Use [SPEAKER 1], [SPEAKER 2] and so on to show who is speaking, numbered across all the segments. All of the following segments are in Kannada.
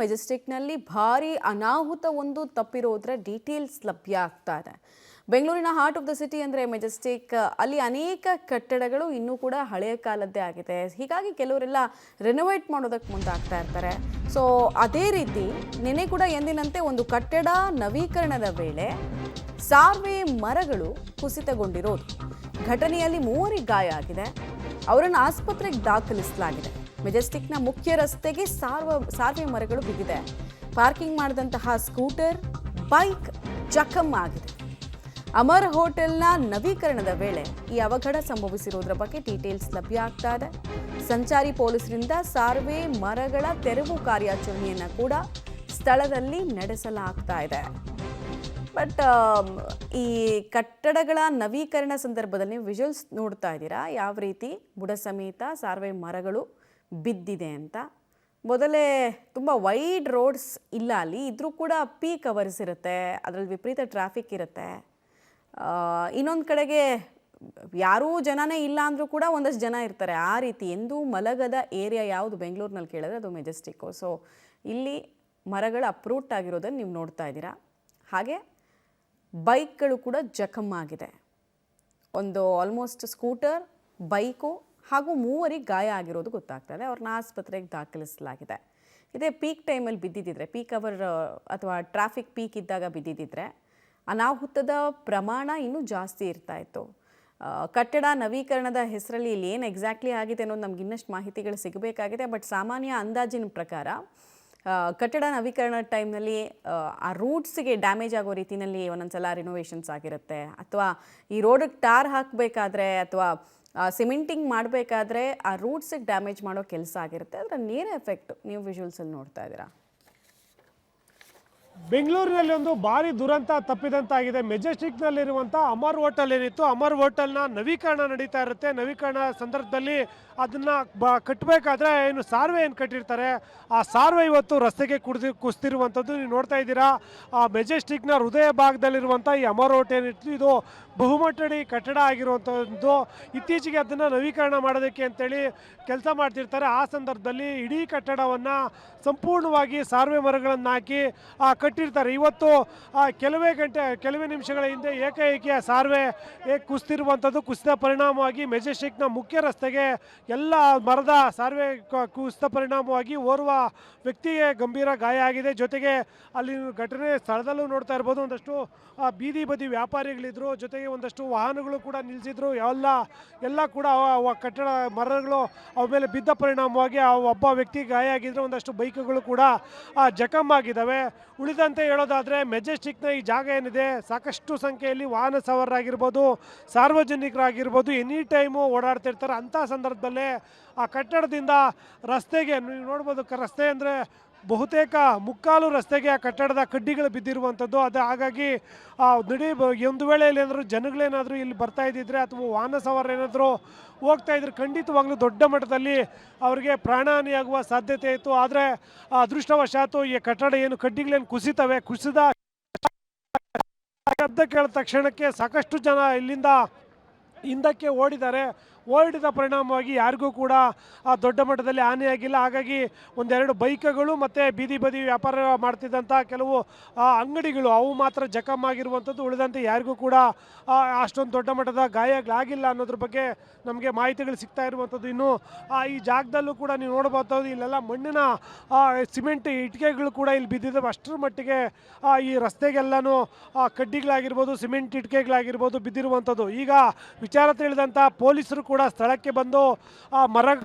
[SPEAKER 1] ಮೆಜೆಸ್ಟಿಕ್ನಲ್ಲಿ ಭಾರಿ ಅನಾಹುತ ಒಂದು ತಪ್ಪಿರೋದ್ರ ಡೀಟೇಲ್ಸ್ ಲಭ್ಯ ಆಗ್ತಾ ಇದೆ. ಬೆಂಗಳೂರಿನ ಹಾರ್ಟ್ ಆಫ್ ದ ಸಿಟಿ ಅಂದರೆ ಮೆಜೆಸ್ಟಿಕ್, ಅಲ್ಲಿ ಅನೇಕ ಕಟ್ಟಡಗಳು ಇನ್ನೂ ಕೂಡ ಹಳೆಯ ಕಾಲದ್ದೇ ಆಗಿದೆ. ಹೀಗಾಗಿ ಕೆಲವರೆಲ್ಲ ರಿನೋವೇಟ್ ಮಾಡೋದಕ್ಕೆ ಮುಂದಾಗ್ತಾ ಇರ್ತಾರೆ. ಸೊ ಅದೇ ರೀತಿ ನಿನ್ನೆ ಕೂಡ ಎಂದಿನಂತೆ ಒಂದು ಕಟ್ಟಡ ನವೀಕರಣದ ವೇಳೆ ಸಾರ್ವೆ ಮರಗಳು ಕುಸಿತಗೊಂಡಿರೋದು. ಘಟನೆಯಲ್ಲಿ 3 ಗಾಯ ಆಗಿದೆ. ಅವರನ್ನು ಆಸ್ಪತ್ರೆಗೆ ದಾಖಲಿಸಲಾಗಿದೆ. ಮೆಜೆಸ್ಟಿಕ್ನ ಮುಖ್ಯ ರಸ್ತೆಗೆ ಸಾರ್ವೆ ಮರಗಳು ಬಿದ್ದಿದೆ. ಪಾರ್ಕಿಂಗ್ ಮಾಡಿದಂತಹ ಸ್ಕೂಟರ್, ಬೈಕ್ ಜಖಮ್ ಆಗಿದೆ. ಅಮರ್ ಹೋಟೆಲ್ನ ನವೀಕರಣದ ವೇಳೆ ಈ ಅವಘಡ ಸಂಭವಿಸಿರೋದ್ರ ಬಗ್ಗೆ ಡೀಟೇಲ್ಸ್ ಲಭ್ಯ ಆಗ್ತಾ ಇದೆ. ಸಂಚಾರಿ ಪೊಲೀಸರಿಂದ ಸಾರ್ವೆ ಮರಗಳ ತೆರವು ಕಾರ್ಯಾಚರಣೆಯನ್ನು ಕೂಡ ಸ್ಥಳದಲ್ಲಿ ನಡೆಸಲಾಗ್ತಾ ಇದೆ. ಬಟ್ ಈ ಕಟ್ಟಡಗಳ ನವೀಕರಣ ಸಂದರ್ಭದಲ್ಲಿ ನೀವು ವಿಜುವಲ್ಸ್ ನೋಡ್ತಾ ಇದ್ದೀರಾ, ಯಾವ ರೀತಿ ಬುಡ ಸಮೇತ ಸಾರ್ವೆ ಮರಗಳು ಬಿದ್ದಿದೆ ಅಂತ. ಮೊದಲೇ ತುಂಬ ವೈಡ್ ರೋಡ್ಸ್ ಇಲ್ಲ ಅಲ್ಲಿ, ಇದ್ರೂ ಕೂಡ ಪೀಕ್ ಅವರ್ಸ್ ಇರುತ್ತೆ, ಅದರಲ್ಲಿ ವಿಪರೀತ ಟ್ರಾಫಿಕ್ ಇರುತ್ತೆ. ಇನ್ನೊಂದು ಕಡೆಗೆ ಯಾರೂ ಜನನೇ ಇಲ್ಲ ಅಂದರೂ ಕೂಡ ಒಂದಷ್ಟು ಜನ ಇರ್ತಾರೆ. ಆ ರೀತಿ ಎಂದೂ ಮಲಗದ ಏರಿಯಾ ಯಾವುದು ಬೆಂಗಳೂರಿನಲ್ಲಿ ಕೇಳಿದ್ರೆ ಅದು ಮೆಜೆಸ್ಟಿಕ್ಕು. ಸೊ ಇಲ್ಲಿ ಮರಗಳು ಅಪ್ರೂಟ್ ಆಗಿರೋದನ್ನು ನೀವು ನೋಡ್ತಾ ಇದ್ದೀರಾ. ಹಾಗೆ ಬೈಕ್ಗಳು ಕೂಡ ಜಖಮ್ ಆಗಿದೆ. ಒಂದು ಆಲ್ಮೋಸ್ಟ್ ಸ್ಕೂಟರ್, ಬೈಕು ಹಾಗೂ 3 ಗಾಯ ಆಗಿರೋದು ಗೊತ್ತಾಗ್ತದೆ. ಅವ್ರನ್ನ ಆಸ್ಪತ್ರೆಗೆ ದಾಖಲಿಸಲಾಗಿದೆ. ಇದೇ ಪೀಕ್ ಟೈಮಲ್ಲಿ ಬಿದ್ದಿದ್ದರೆ, ಪೀಕ್ ಅವರ್ ಅಥವಾ ಟ್ರಾಫಿಕ್ ಪೀಕ್ ಇದ್ದಾಗ ಬಿದ್ದಿದ್ದರೆ ಅನಾಹುತದ ಪ್ರಮಾಣ ಇನ್ನೂ ಜಾಸ್ತಿ ಇರ್ತಾ ಇತ್ತು. ಕಟ್ಟಡ ನವೀಕರಣದ ಹೆಸರಲ್ಲಿ ಇಲ್ಲಿ ಏನು ಎಕ್ಸಾಕ್ಟ್ಲಿ ಆಗಿದೆ ಅನ್ನೋದು ನಮ್ಗೆ ಇನ್ನಷ್ಟು ಮಾಹಿತಿಗಳು ಸಿಗಬೇಕಾಗಿದೆ. ಬಟ್ ಸಾಮಾನ್ಯ ಅಂದಾಜಿನ ಪ್ರಕಾರ ಕಟ್ಟಡ ನವೀಕರಣ ಟೈಮ್ನಲ್ಲಿ ಆ ರೂಟ್ಸ್ಗೆ ಡ್ಯಾಮೇಜ್ ಆಗೋ ರೀತಿಯಲ್ಲಿ ಒಂದೊಂದ್ಸಲ ರಿನೋವೇಷನ್ಸ್ ಆಗಿರುತ್ತೆ, ಅಥವಾ ಈ ರೋಡಿಗೆ ಟಾರ್ ಹಾಕಬೇಕಾದ್ರೆ ಅಥವಾ ಸಿಮೆಂಟಿಂಗ್ ಮಾಡಬೇಕಾದ್ರೆ ಆ ರೂಟ್ಸಿಗೆ ಡ್ಯಾಮೇಜ್ ಮಾಡೋ ಕೆಲಸ ಆಗಿರುತ್ತೆ. ಅದರ ನೇರ ಎಫೆಕ್ಟ್ ನೀವು ವಿಜುವಲ್ಸಲ್ಲಿ ನೋಡ್ತಾ ಇದ್ದೀರಾ.
[SPEAKER 2] ಬೆಂಗಳೂರಿನಲ್ಲಿ ಒಂದು ಭಾರಿ ದುರಂತ ತಪ್ಪಿದಂತಾಗಿದೆ. ಮೆಜೆಸ್ಟಿಕ್ನಲ್ಲಿರುವಂಥ ಅಮರ್ ಹೋಟೆಲ್ ಏನಿತ್ತು, ಅಮರ್ ಹೋಟೆಲ್ನ ನವೀಕರಣ ನಡೀತಾ ಇರುತ್ತೆ. ನವೀಕರಣ ಸಂದರ್ಭದಲ್ಲಿ ಅದನ್ನು ಕಟ್ಟಬೇಕಾದ್ರೆ ಏನು ಸಾರ್ವೆ ಏನು ಕಟ್ಟಿರ್ತಾರೆ, ಆ ಸಾರ್ವೆ ಇವತ್ತು ರಸ್ತೆಗೆ ಕುಸಿದಿರುವಂಥದ್ದು ನೀವು ನೋಡ್ತಾ ಇದ್ದೀರಾ. ಆ ಮೆಜೆಸ್ಟಿಕ್ನ ಹೃದಯ ಭಾಗದಲ್ಲಿರುವಂಥ ಈ ಅಮರ್ ಹೋಟೆಲ್ ಏನಿತ್ತು, ಇದು ಬಹುಮಟ್ಟಡಿ ಕಟ್ಟಡ ಆಗಿರುವಂಥದ್ದು. ಇತ್ತೀಚೆಗೆ ಅದನ್ನು ನವೀಕರಣ ಮಾಡೋದಕ್ಕೆ ಅಂತೇಳಿ ಕೆಲಸ ಮಾಡ್ತಿರ್ತಾರೆ. ಆ ಸಂದರ್ಭದಲ್ಲಿ ಇಡೀ ಕಟ್ಟಡವನ್ನು ಸಂಪೂರ್ಣವಾಗಿ ಸಾರ್ವೆ ಮರಗಳನ್ನು ಹಾಕಿ ಕಟ್ಟಿರ್ತಾರೆ. ಇವತ್ತು ಕೆಲವೇ ನಿಮಿಷಗಳ ಹಿಂದೆ ಏಕಾಏಕಿ ಸಾರ್ವೆ ಕುಸಿದಿರುವಂಥದ್ದು. ಕುಸಿದ ಪರಿಣಾಮವಾಗಿ ಮೆಜೆಸ್ಟಿಕ್ನ ಮುಖ್ಯ ರಸ್ತೆಗೆ ಎಲ್ಲ ಮರದ ಸಾರ್ವೆ ಕುಸಿದ ಪರಿಣಾಮವಾಗಿ ಓರ್ವ ವ್ಯಕ್ತಿಗೆ ಗಂಭೀರ ಗಾಯ ಆಗಿದೆ. ಜೊತೆಗೆ ಅಲ್ಲಿ ಘಟನೆ ಸ್ಥಳದಲ್ಲೂ ನೋಡ್ತಾ ಇರ್ಬೋದು, ಒಂದಷ್ಟು ಬೀದಿ ಬದಿ ವ್ಯಾಪಾರಿಗಳಿದ್ರು, ಜೊತೆಗೆ ಒಂದಷ್ಟು ವಾಹನಗಳು ಕೂಡ ನಿಲ್ಲಿಸಿದ್ರು. ಎಲ್ಲ ಕೂಡ ಕಟ್ಟಡ ಮರಗಳು ಅವ ಮೇಲೆ ಬಿದ್ದ ಪರಿಣಾಮವಾಗಿ ಒಬ್ಬ ವ್ಯಕ್ತಿ ಗಾಯ ಆಗಿದ್ರೆ, ಒಂದಷ್ಟು ಬೈಕ್ಗಳು ಕೂಡ ಜಖಮ್ ಆಗಿದ್ದಾವೆ. ಉಳಿದಂತೆ ಹೇಳೋದಾದರೆ ಮೆಜೆಸ್ಟಿಕ್ನ ಈ ಜಾಗ ಏನಿದೆ, ಸಾಕಷ್ಟು ಸಂಖ್ಯೆಯಲ್ಲಿ ವಾಹನ ಸವಾರರಾಗಿರ್ಬೋದು, ಸಾರ್ವಜನಿಕರಾಗಿರ್ಬೋದು ಎನಿ ಟೈಮು ಓಡಾಡ್ತಿರ್ತಾರೆ. ಅಂಥ ಸಂದರ್ಭದಲ್ಲೇ ಆ ಕಟ್ಟಡದಿಂದ ರಸ್ತೆಗೆ ನೀವು ನೋಡ್ಬೋದು, ರಸ್ತೆ ಅಂದರೆ ಬಹುತೇಕ ಮುಕ್ಕಾಲು ರಸ್ತೆಗೆ ಆ ಕಟ್ಟಡದ ಕಡ್ಡಿಗಳು ಬಿದ್ದಿರುವಂಥದ್ದು. ಹಾಗಾಗಿ ಒಂದು ವೇಳೆಯಲ್ಲಿ ಏನಾದರೂ ಜನಗಳೇನಾದರೂ ಇಲ್ಲಿ ಬರ್ತಾ ಇದ್ದಿದ್ರೆ ಅಥವಾ ವಾಹನ ಸವಾರ ಏನಾದರೂ ಹೋಗ್ತಾ ಇದ್ರೆ ಖಂಡಿತವಾಗ್ಲೂ ದೊಡ್ಡ ಮಟ್ಟದಲ್ಲಿ ಅವರಿಗೆ ಪ್ರಾಣಹಾನಿಯಾಗುವ ಸಾಧ್ಯತೆ ಇತ್ತು. ಆದರೆ ಅದೃಷ್ಟವಶಾತು ಈ ಕಟ್ಟಡ ಏನು ಕಡ್ಡಿಗಳೇನು ಕುಸಿದ ಶಬ್ದ ಕೇಳಿದ ತಕ್ಷಣಕ್ಕೆ ಸಾಕಷ್ಟು ಜನ ಇಲ್ಲಿಂದ ಹಿಂದಕ್ಕೆ ಓಡಿದ ಪರಿಣಾಮವಾಗಿ ಯಾರಿಗೂ ಕೂಡ ದೊಡ್ಡ ಮಟ್ಟದಲ್ಲಿ ಹಾನಿಯಾಗಿಲ್ಲ. ಹಾಗಾಗಿ ಒಂದೆರಡು ಬೈಕ್ಗಳು ಮತ್ತು ಬೀದಿ ಬದಿ ವ್ಯಾಪಾರ ಮಾಡ್ತಿದ್ದಂಥ ಕೆಲವು ಅಂಗಡಿಗಳು ಅವು ಮಾತ್ರ ಜಖಮ್ ಆಗಿರುವಂಥದ್ದು. ಉಳಿದಂತೆ ಯಾರಿಗೂ ಕೂಡ ಅಷ್ಟೊಂದು ದೊಡ್ಡ ಮಟ್ಟದ ಗಾಯಗಳಾಗಿಲ್ಲ ಅನ್ನೋದ್ರ ಬಗ್ಗೆ ನಮಗೆ ಮಾಹಿತಿಗಳು ಸಿಗ್ತಾ ಇರುವಂಥದ್ದು. ಇನ್ನು ಈ ಜಾಗದಲ್ಲೂ ಕೂಡ ನೀವು ನೋಡ್ಬೋದು, ಇಲ್ಲೆಲ್ಲ ಮಣ್ಣಿನ ಸಿಮೆಂಟ್ ಇಟ್ಟಿಗೆಗಳು ಕೂಡ ಇಲ್ಲಿ ಬಿದ್ದಿದ್ದಾವೆ. ಅಷ್ಟರ ಮಟ್ಟಿಗೆ ಈ ರಸ್ತೆಗೆಲ್ಲನೂ ಕಡ್ಡಿಗಳಾಗಿರ್ಬೋದು, ಸಿಮೆಂಟ್ ಇಟ್ಟಿಗೆಗಳಾಗಿರ್ಬೋದು ಬಿದ್ದಿರುವಂಥದ್ದು. ಈಗ ವಿಚಾರ ತಿಳಿದಂಥ ಪೊಲೀಸರು ಕೂಡ ಸ್ಥಳಕ್ಕೆ ಬಂದು ಆ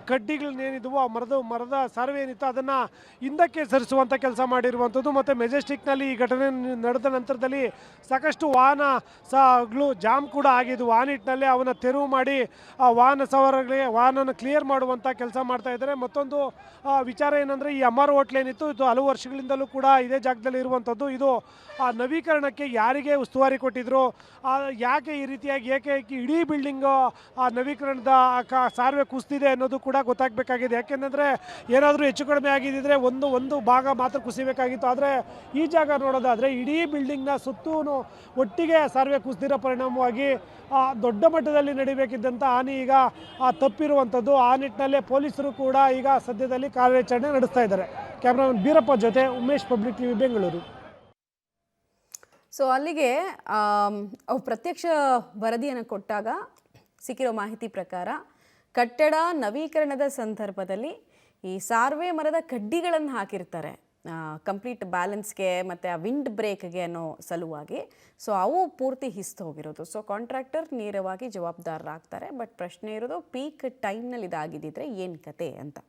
[SPEAKER 2] ಕಡ್ಡಿಗಳನ್ನೇನಿದ್ವು, ಆ ಮರದ ಸಾರ್ವೆ ಏನಿತ್ತು ಅದನ್ನು ಹಿಂದಕ್ಕೆ ಸರಿಸುವಂಥ ಕೆಲಸ ಮಾಡಿರುವಂಥದ್ದು. ಮತ್ತು ಮೆಜೆಸ್ಟಿಕ್ನಲ್ಲಿ ಈ ಘಟನೆ ನಡೆದ ನಂತರದಲ್ಲಿ ಸಾಕಷ್ಟು ವಾಹನಗಳು ಜಾಮ್ ಕೂಡ ಆಗಿದ್ವು. ಆ ನಿಟ್ಟಿನಲ್ಲಿ ಅವನ್ನ ತೆರವು ಮಾಡಿ ಆ ವಾಹನ ಸವಾರರಿಗೆ ವಾಹನನ ಕ್ಲಿಯರ್ ಮಾಡುವಂಥ ಕೆಲಸ ಮಾಡ್ತಾ ಇದ್ದಾರೆ. ಮತ್ತೊಂದು ವಿಚಾರ ಏನಂದರೆ, ಈ ಅಮರ್ ಹೋಟ್ಲ್ ಏನಿತ್ತು, ಇದು ಹಲವು ವರ್ಷಗಳಿಂದಲೂ ಕೂಡ ಇದೇ ಜಾಗದಲ್ಲಿ ಇರುವಂಥದ್ದು. ಇದು ಆ ನವೀಕರಣಕ್ಕೆ ಯಾರಿಗೆ ಉಸ್ತುವಾರಿ ಕೊಟ್ಟಿದ್ರು, ಯಾಕೆ ಈ ರೀತಿಯಾಗಿ ಏಕೈಕಿ ಇಡೀ ಬಿಲ್ಡಿಂಗು ಆ ನವೀಕರಣದ ಸಾರ್ವೆ ಕುಸಿದಿದೆ ಅನ್ನೋದು ಕೂಡ ಗೊತ್ತಾಗಬೇಕಾಗಿದೆ. ಯಾಕೆಂದರೆ ಏನಾದರೂ ಹೆಚ್ಚು ಕಡಿಮೆ ಆಗಿದ್ದರೆ ಒಂದು ಭಾಗ ಮಾತ್ರ ಕುಸಿಬೇಕಾಗಿತ್ತು. ಆದರೆ ಈ ಜಾಗ ನೋಡೋದಾದರೆ ಇಡೀ ಬಿಲ್ಡಿಂಗ್ನ ಸುತ್ತೂ ಒಟ್ಟಿಗೆ ಸಾರ್ವೆ ಕುಸಿದಿರೋ ಪರಿಣಾಮವಾಗಿ ದೊಡ್ಡ ಮಟ್ಟದಲ್ಲಿ ನಡಿಬೇಕಿದ್ದಂಥ ಹಾನಿ ಈಗ ತಪ್ಪಿರುವಂಥದ್ದು. ಆ ನಿಟ್ಟಿನಲ್ಲೇ ಪೊಲೀಸರು ಕೂಡ ಈಗ ಸದ್ಯದಲ್ಲಿ ಕಾರ್ಯಾಚರಣೆ ನಡೆಸ್ತಾ ಇದ್ದಾರೆ. ಕ್ಯಾಮ್ರಾಮನ್ ಬೀರಪ್ಪ ಜೊತೆ Umesh, public TV, Bengaluru.
[SPEAKER 1] So ಅಲ್ಲಿಗೆ ಅವು ಪ್ರತ್ಯಕ್ಷ ವರದಿಯನ್ನು ಕೊಟ್ಟಾಗ ಸಿಕ್ಕಿರೋ ಮಾಹಿತಿ ಪ್ರಕಾರ ಕಟ್ಟಡ ನವೀಕರಣದ ಸಂದರ್ಭದಲ್ಲಿ ಈ ಸಾರ್ವೆ ಮರದ ಕಡ್ಡಿಗಳನ್ನು ಹಾಕಿರ್ತಾರೆ ಕಂಪ್ಲೀಟ್ ಬ್ಯಾಲೆನ್ಸ್ಗೆ ಮತ್ತು ಆ ವಿಂಡ್ ಬ್ರೇಕ್ಗೆ ಅನ್ನೋ ಸಲುವಾಗಿ. ಸೊ ಅವು ಪೂರ್ತಿ ಹಿಸ್ತು ಹೋಗಿರೋದು. ಸೊ ಕಾಂಟ್ರಾಕ್ಟರ್ ನೇರವಾಗಿ ಜವಾಬ್ದಾರರಾಗ್ತಾರೆ. ಬಟ್ ಪ್ರಶ್ನೆ ಇರೋದು ಪೀಕ್ ಟೈಮ್ನಲ್ಲಿ ಇದಾಗಿದ್ದಿದ್ರೆ ಏನು ಕತೆ ಅಂತ.